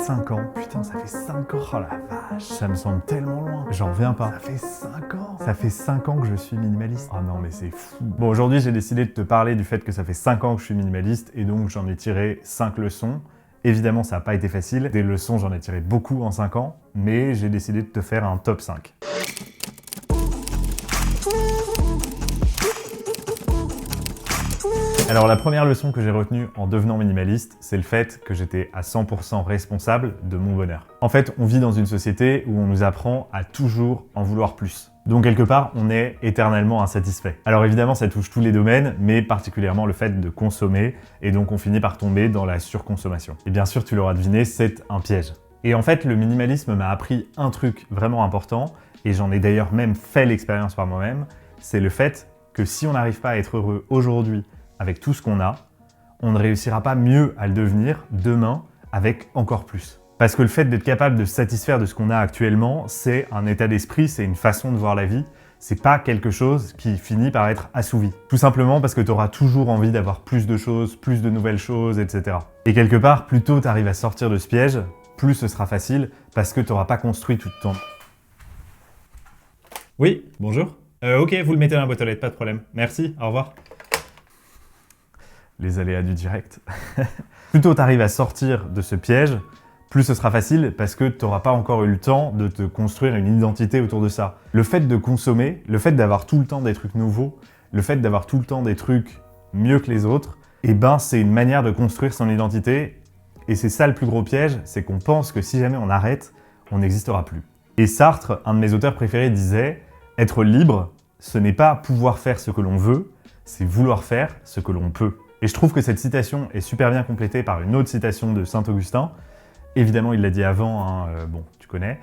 5 ans. Putain, ça fait 5 ans. Oh la vache, ça me semble tellement loin. J'en reviens pas. Ça fait 5 ans. Ça fait 5 ans que je suis minimaliste. Oh non, mais c'est fou. Bon, aujourd'hui, j'ai décidé de te parler du fait que ça fait 5 ans que je suis minimaliste et donc j'en ai tiré 5 leçons. Évidemment, ça n'a pas été facile. Des leçons, j'en ai tiré beaucoup en 5 ans, mais j'ai décidé de te faire un top 5. Alors la première leçon que j'ai retenue en devenant minimaliste, c'est le fait que j'étais à 100% responsable de mon bonheur. En fait, on vit dans une société où on nous apprend à toujours en vouloir plus. Donc quelque part, on est éternellement insatisfait. Alors évidemment, ça touche tous les domaines, mais particulièrement le fait de consommer, et donc on finit par tomber dans la surconsommation. Et bien sûr, tu l'auras deviné, c'est un piège. Et en fait, le minimalisme m'a appris un truc vraiment important, et j'en ai d'ailleurs même fait l'expérience par moi-même, c'est le fait que si on n'arrive pas à être heureux aujourd'hui, avec tout ce qu'on a, on ne réussira pas mieux à le devenir demain avec encore plus. Parce que le fait d'être capable de se satisfaire de ce qu'on a actuellement, c'est un état d'esprit, c'est une façon de voir la vie, c'est pas quelque chose qui finit par être assouvi. Tout simplement parce que tu auras toujours envie d'avoir plus de choses, plus de nouvelles choses, etc. Et quelque part, plus tôt tu arrives à sortir de ce piège, plus ce sera facile parce que tu n'auras pas construit tout ton... Oui, bonjour. Ok, vous le mettez dans la boîte aux lettres, pas de problème. Merci, au revoir. Les aléas du direct. Plus tôt tu arrives à sortir de ce piège, plus ce sera facile parce que tu n'auras pas encore eu le temps de te construire une identité autour de ça. Le fait de consommer, le fait d'avoir tout le temps des trucs nouveaux, le fait d'avoir tout le temps des trucs mieux que les autres, eh ben c'est une manière de construire son identité et c'est ça le plus gros piège, c'est qu'on pense que si jamais on arrête, on n'existera plus. Et Sartre, un de mes auteurs préférés, disait « Être libre, ce n'est pas pouvoir faire ce que l'on veut, c'est vouloir faire ce que l'on peut ». Et je trouve que cette citation est super bien complétée par une autre citation de Saint-Augustin. Évidemment, il l'a dit avant, hein, bon, tu connais.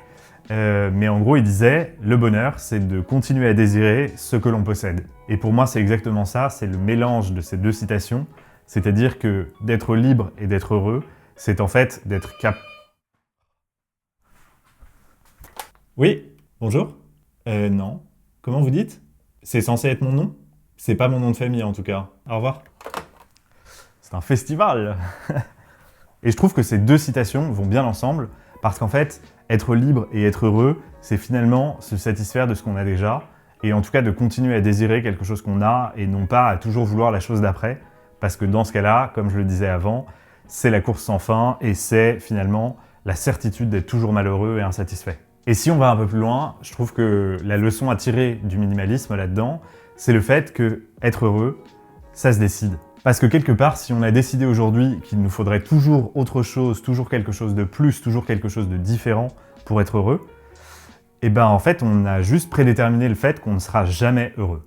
Mais en gros, il disait « Le bonheur, c'est de continuer à désirer ce que l'on possède ». Et pour moi, c'est exactement ça, c'est le mélange de ces deux citations. C'est-à-dire que d'être libre et d'être heureux, c'est en fait d'être Oui, bonjour. Non. Comment vous dites? C'est censé être mon nom? C'est pas mon nom de famille en tout cas. Au revoir. C'est un festival. Et je trouve que ces deux citations vont bien ensemble parce qu'en fait, être libre et être heureux, c'est finalement se satisfaire de ce qu'on a déjà et en tout cas de continuer à désirer quelque chose qu'on a et non pas à toujours vouloir la chose d'après parce que dans ce cas-là, comme je le disais avant, c'est la course sans fin et c'est finalement la certitude d'être toujours malheureux et insatisfait. Et si on va un peu plus loin, je trouve que la leçon à tirer du minimalisme là-dedans, c'est le fait que être heureux, ça se décide. Parce que quelque part, si on a décidé aujourd'hui qu'il nous faudrait toujours autre chose, toujours quelque chose de plus, toujours quelque chose de différent pour être heureux, et ben en fait, on a juste prédéterminé le fait qu'on ne sera jamais heureux.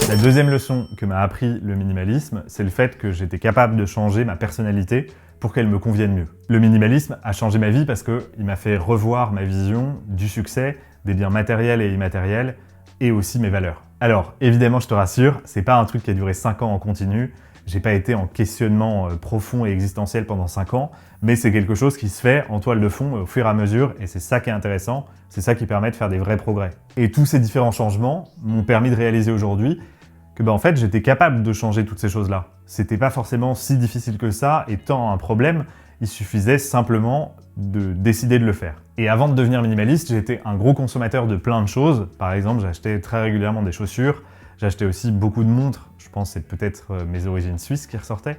La deuxième leçon que m'a appris le minimalisme, c'est le fait que j'étais capable de changer ma personnalité pour qu'elle me convienne mieux. Le minimalisme a changé ma vie parce qu'il m'a fait revoir ma vision du succès, des biens matériels et immatériels, et aussi mes valeurs. Alors, évidemment, je te rassure, c'est pas un truc qui a duré 5 ans en continu, j'ai pas été en questionnement profond et existentiel pendant 5 ans, mais c'est quelque chose qui se fait en toile de fond au fur et à mesure, et c'est ça qui est intéressant, c'est ça qui permet de faire des vrais progrès. Et tous ces différents changements m'ont permis de réaliser aujourd'hui que en fait, j'étais capable de changer toutes ces choses-là. C'était pas forcément si difficile que ça, étant un problème, il suffisait simplement de décider de le faire. Et avant de devenir minimaliste, j'étais un gros consommateur de plein de choses. Par exemple, j'achetais très régulièrement des chaussures, j'achetais aussi beaucoup de montres, je pense que c'est peut-être mes origines suisses qui ressortaient,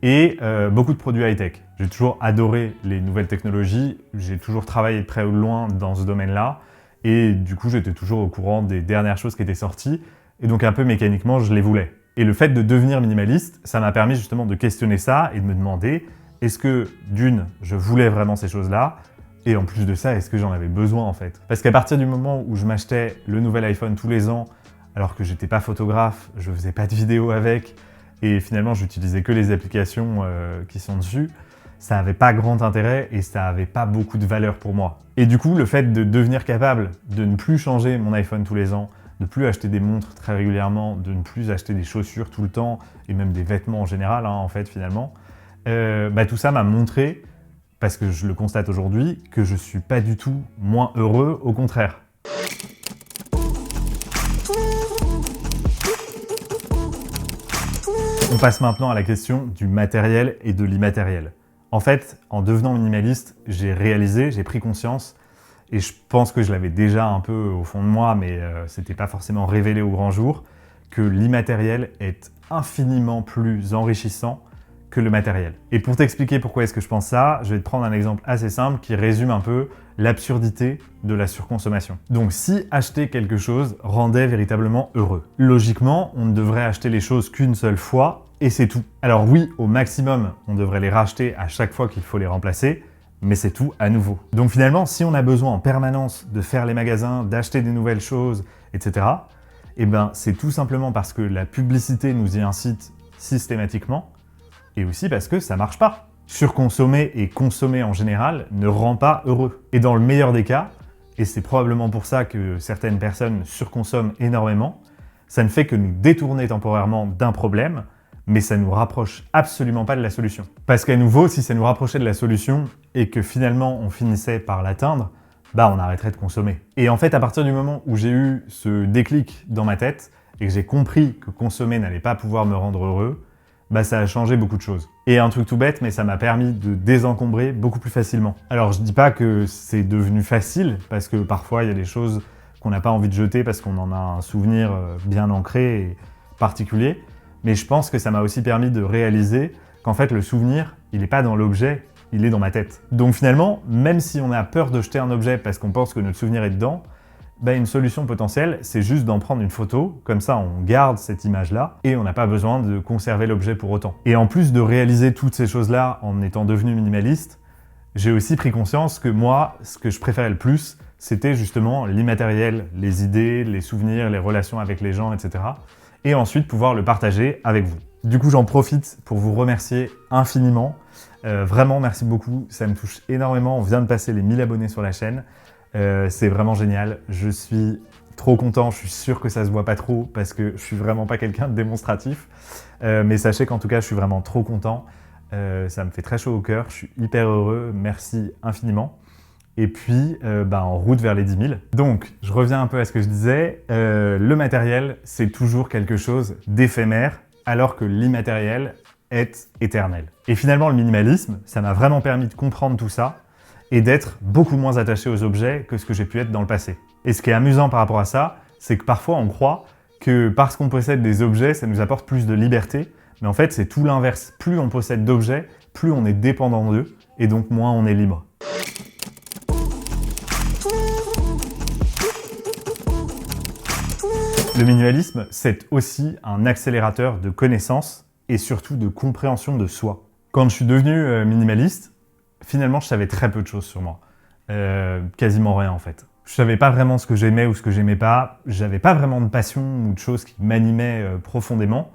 et beaucoup de produits high-tech. J'ai toujours adoré les nouvelles technologies, j'ai toujours travaillé de près ou de loin dans ce domaine-là, et du coup, j'étais toujours au courant des dernières choses qui étaient sorties, et donc un peu mécaniquement, je les voulais. Et le fait de devenir minimaliste, ça m'a permis justement de questionner ça et de me demander est-ce que, d'une, je voulais vraiment ces choses-là, et en plus de ça, est-ce que j'en avais besoin en fait? Parce qu'à partir du moment où je m'achetais le nouvel iPhone tous les ans, alors que j'étais pas photographe, je faisais pas de vidéos avec, et finalement j'utilisais que les applications qui sont dessus, ça avait pas grand intérêt et ça avait pas beaucoup de valeur pour moi. Et du coup, le fait de devenir capable de ne plus changer mon iPhone tous les ans, de ne plus acheter des montres très régulièrement, de ne plus acheter des chaussures tout le temps, et même des vêtements en général, hein, en fait, finalement, tout ça m'a montré, parce que je le constate aujourd'hui, que je suis pas du tout moins heureux, au contraire. On passe maintenant à la question du matériel et de l'immatériel. En fait, en devenant minimaliste, j'ai réalisé, j'ai pris conscience, et je pense que je l'avais déjà un peu au fond de moi, mais c'était pas forcément révélé au grand jour, que l'immatériel est infiniment plus enrichissant que le matériel. Et pour t'expliquer pourquoi est-ce que je pense ça, je vais te prendre un exemple assez simple qui résume un peu l'absurdité de la surconsommation. Donc si acheter quelque chose rendait véritablement heureux, logiquement, on ne devrait acheter les choses qu'une seule fois et c'est tout. Alors oui, au maximum, on devrait les racheter à chaque fois qu'il faut les remplacer, mais c'est tout à nouveau. Donc finalement, si on a besoin en permanence de faire les magasins, d'acheter des nouvelles choses, etc., eh ben c'est tout simplement parce que la publicité nous y incite systématiquement, et aussi parce que ça marche pas. Surconsommer et consommer en général ne rend pas heureux. Et dans le meilleur des cas, et c'est probablement pour ça que certaines personnes surconsomment énormément, ça ne fait que nous détourner temporairement d'un problème, mais ça nous rapproche absolument pas de la solution. Parce qu'à nouveau, si ça nous rapprochait de la solution et que finalement on finissait par l'atteindre, bah on arrêterait de consommer. Et en fait, à partir du moment où j'ai eu ce déclic dans ma tête et que j'ai compris que consommer n'allait pas pouvoir me rendre heureux, bah ça a changé beaucoup de choses. Et un truc tout bête, mais ça m'a permis de désencombrer beaucoup plus facilement. Alors je dis pas que c'est devenu facile, parce que parfois il y a des choses qu'on n'a pas envie de jeter parce qu'on en a un souvenir bien ancré et particulier, mais je pense que ça m'a aussi permis de réaliser qu'en fait le souvenir, il n'est pas dans l'objet, il est dans ma tête. Donc finalement, même si on a peur de jeter un objet parce qu'on pense que notre souvenir est dedans, bah une solution potentielle, c'est juste d'en prendre une photo, comme ça on garde cette image-là, et on n'a pas besoin de conserver l'objet pour autant. Et en plus de réaliser toutes ces choses-là en étant devenu minimaliste, j'ai aussi pris conscience que moi, ce que je préférais le plus, c'était justement l'immatériel, les idées, les souvenirs, les relations avec les gens, etc. Et ensuite pouvoir le partager avec vous. Du coup, j'en profite pour vous remercier infiniment. Vraiment, merci beaucoup, ça me touche énormément. On vient de passer les 1000 abonnés sur la chaîne. C'est vraiment génial, je suis trop content, je suis sûr que ça se voit pas trop parce que je suis vraiment pas quelqu'un de démonstratif, mais sachez qu'en tout cas je suis vraiment trop content, ça me fait très chaud au cœur, je suis hyper heureux, merci infiniment. Et puis en route vers les 10 000. Donc je reviens un peu à ce que je disais, le matériel c'est toujours quelque chose d'éphémère alors que l'immatériel est éternel. Et finalement le minimalisme, ça m'a vraiment permis de comprendre tout ça et d'être beaucoup moins attaché aux objets que ce que j'ai pu être dans le passé. Et ce qui est amusant par rapport à ça, c'est que parfois on croit que parce qu'on possède des objets, ça nous apporte plus de liberté, mais en fait c'est tout l'inverse. Plus on possède d'objets, plus on est dépendant d'eux, et donc moins on est libre. Le minimalisme, c'est aussi un accélérateur de connaissances et surtout de compréhension de soi. Quand je suis devenu minimaliste, finalement, je savais très peu de choses sur moi. Quasiment rien, en fait. Je savais pas vraiment ce que j'aimais ou ce que j'aimais pas. J'avais pas vraiment de passion ou de choses qui m'animaient profondément.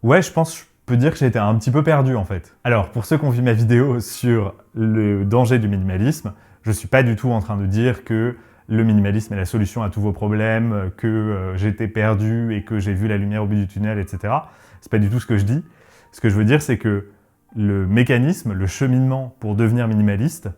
Ouais, je pense que je peux dire que j'étais un petit peu perdu, en fait. Alors, pour ceux qui ont vu ma vidéo sur le danger du minimalisme, je suis pas du tout en train de dire que le minimalisme est la solution à tous vos problèmes, que j'étais perdu et que j'ai vu la lumière au bout du tunnel, etc. C'est pas du tout ce que je dis. Ce que je veux dire, c'est que le mécanisme, le cheminement pour devenir minimaliste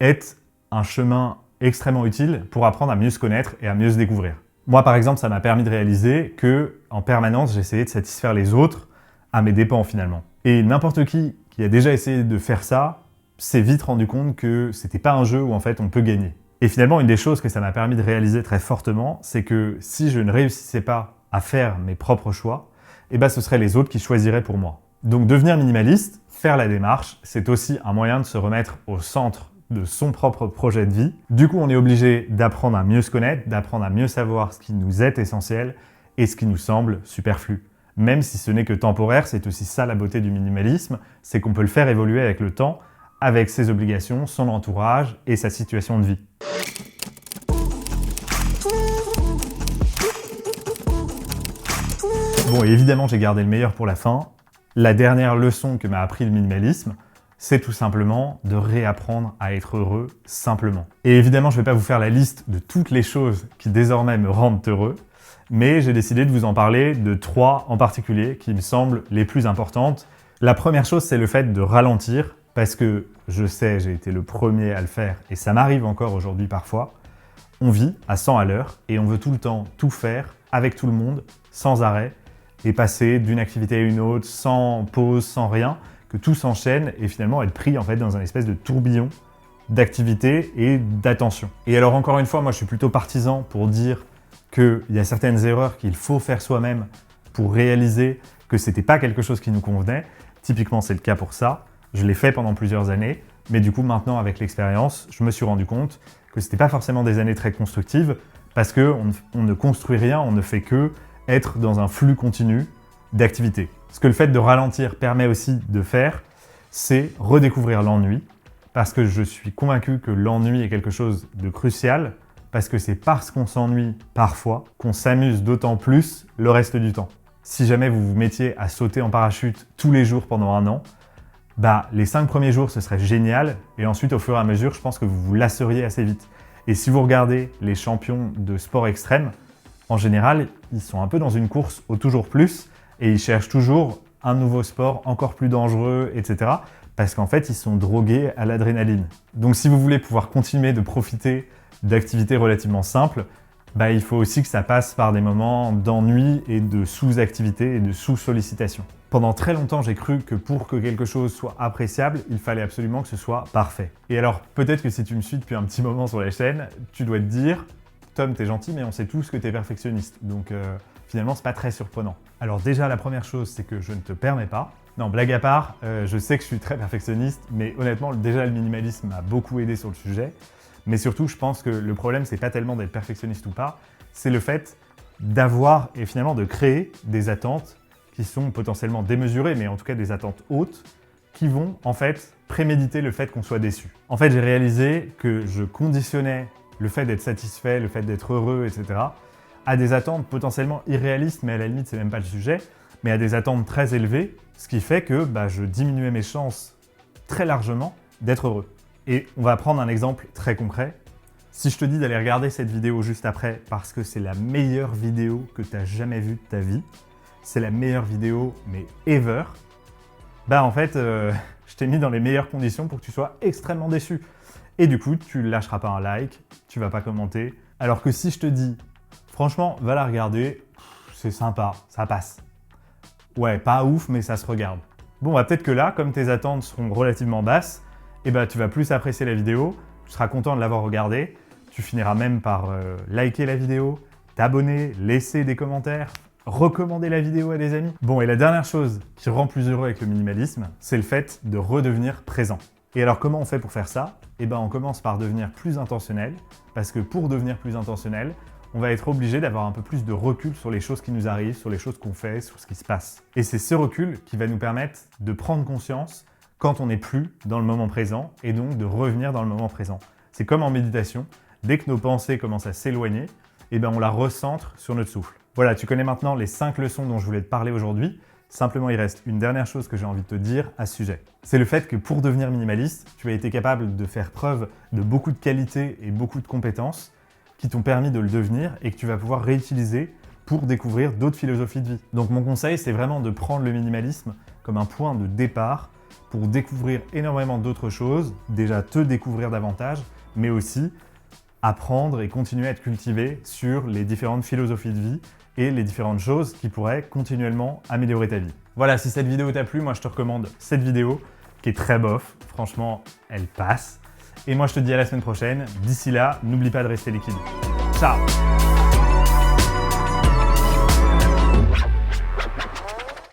est un chemin extrêmement utile pour apprendre à mieux se connaître et à mieux se découvrir. Moi, par exemple, ça m'a permis de réaliser que, en permanence, j'essayais de satisfaire les autres à mes dépens, finalement. Et n'importe qui a déjà essayé de faire ça s'est vite rendu compte que c'était pas un jeu où, en fait, on peut gagner. Et finalement, une des choses que ça m'a permis de réaliser très fortement, c'est que si je ne réussissais pas à faire mes propres choix, eh ben, ce seraient les autres qui choisiraient pour moi. Donc devenir minimaliste, faire la démarche, c'est aussi un moyen de se remettre au centre de son propre projet de vie. Du coup, on est obligé d'apprendre à mieux se connaître, d'apprendre à mieux savoir ce qui nous est essentiel et ce qui nous semble superflu. Même si ce n'est que temporaire, c'est aussi ça la beauté du minimalisme, c'est qu'on peut le faire évoluer avec le temps, avec ses obligations, son entourage et sa situation de vie. Bon, et évidemment, j'ai gardé le meilleur pour la fin. La dernière leçon que m'a appris le minimalisme, c'est tout simplement de réapprendre à être heureux simplement. Et évidemment, je ne vais pas vous faire la liste de toutes les choses qui désormais me rendent heureux, mais j'ai décidé de vous en parler de 3 en particulier qui me semblent les plus importantes. La première chose, c'est le fait de ralentir, parce que je sais, j'ai été le premier à le faire, et ça m'arrive encore aujourd'hui parfois. On vit à 100 à l'heure, et on veut tout le temps tout faire, avec tout le monde, sans arrêt, et passer d'une activité à une autre sans pause, sans rien, que tout s'enchaîne et finalement être pris en fait dans un espèce de tourbillon d'activité et d'attention. Et alors encore une fois, moi je suis plutôt partisan pour dire qu'il y a certaines erreurs qu'il faut faire soi-même pour réaliser que c'était pas quelque chose qui nous convenait. Typiquement c'est le cas pour ça, je l'ai fait pendant plusieurs années, mais du coup maintenant avec l'expérience, je me suis rendu compte que c'était pas forcément des années très constructives parce qu'on ne construit rien, on ne fait que être dans un flux continu d'activités. Ce que le fait de ralentir permet aussi de faire, c'est redécouvrir l'ennui, parce que je suis convaincu que l'ennui est quelque chose de crucial, parce que c'est parce qu'on s'ennuie parfois qu'on s'amuse d'autant plus le reste du temps. Si jamais vous vous mettiez à sauter en parachute tous les jours pendant un an, les 5 premiers jours ce serait génial, et ensuite au fur et à mesure je pense que vous vous lasseriez assez vite. Et si vous regardez les champions de sport extrême, en général ils sont un peu dans une course au toujours plus, et ils cherchent toujours un nouveau sport encore plus dangereux, etc. Parce qu'en fait, ils sont drogués à l'adrénaline. Donc si vous voulez pouvoir continuer de profiter d'activités relativement simples, il faut aussi que ça passe par des moments d'ennui et de sous-activité et de sous-sollicitation. Pendant très longtemps, j'ai cru que pour que quelque chose soit appréciable, il fallait absolument que ce soit parfait. Et alors, peut-être que si tu me suis depuis un petit moment sur la chaîne, tu dois te dire « Tom, t'es gentil, mais on sait tous que t'es perfectionniste. » Donc finalement, c'est pas très surprenant. Alors déjà, la première chose, c'est que je ne te permets pas. Non, blague à part, je sais que je suis très perfectionniste, mais honnêtement, déjà le minimalisme m'a beaucoup aidé sur le sujet. Mais surtout, je pense que le problème, c'est pas tellement d'être perfectionniste ou pas, c'est le fait d'avoir et finalement de créer des attentes qui sont potentiellement démesurées, mais en tout cas des attentes hautes, qui vont en fait préméditer le fait qu'on soit déçu. En fait, j'ai réalisé que je conditionnais le fait d'être satisfait, le fait d'être heureux, etc., à des attentes potentiellement irréalistes, mais à la limite, c'est même pas le sujet, mais à des attentes très élevées, ce qui fait que je diminuais mes chances très largement d'être heureux. Et on va prendre un exemple très concret. Si je te dis d'aller regarder cette vidéo juste après parce que c'est la meilleure vidéo que tu as jamais vue de ta vie, c'est la meilleure vidéo, mais ever, en fait, je t'ai mis dans les meilleures conditions pour que tu sois extrêmement déçu. Et du coup, tu ne lâcheras pas un like, tu vas pas commenter. Alors que si je te dis, franchement, va la regarder, c'est sympa, ça passe. Ouais, pas ouf, mais ça se regarde. Bon, peut-être que là, comme tes attentes seront relativement basses, tu vas plus apprécier la vidéo, tu seras content de l'avoir regardée, tu finiras même par liker la vidéo, t'abonner, laisser des commentaires, recommander la vidéo à des amis. Bon, et la dernière chose qui rend plus heureux avec le minimalisme, c'est le fait de redevenir présent. Et alors, comment on fait pour faire ça ? On commence par devenir plus intentionnel, parce que pour devenir plus intentionnel, on va être obligé d'avoir un peu plus de recul sur les choses qui nous arrivent, sur les choses qu'on fait, sur ce qui se passe. Et c'est ce recul qui va nous permettre de prendre conscience quand on n'est plus dans le moment présent et donc de revenir dans le moment présent. C'est comme en méditation, dès que nos pensées commencent à s'éloigner, on la recentre sur notre souffle. Voilà, tu connais maintenant les 5 leçons dont je voulais te parler aujourd'hui. Simplement, il reste une dernière chose que j'ai envie de te dire à ce sujet. C'est le fait que pour devenir minimaliste, tu as été capable de faire preuve de beaucoup de qualités et beaucoup de compétences qui t'ont permis de le devenir et que tu vas pouvoir réutiliser pour découvrir d'autres philosophies de vie. Donc mon conseil, c'est vraiment de prendre le minimalisme comme un point de départ pour découvrir énormément d'autres choses, déjà te découvrir davantage, mais aussi apprendre et continuer à être cultivé sur les différentes philosophies de vie et les différentes choses qui pourraient continuellement améliorer ta vie. Voilà, si cette vidéo t'a plu, moi je te recommande cette vidéo qui est très bof, franchement, elle passe. Et moi je te dis à la semaine prochaine. D'ici là, n'oublie pas de rester liquide. Ciao!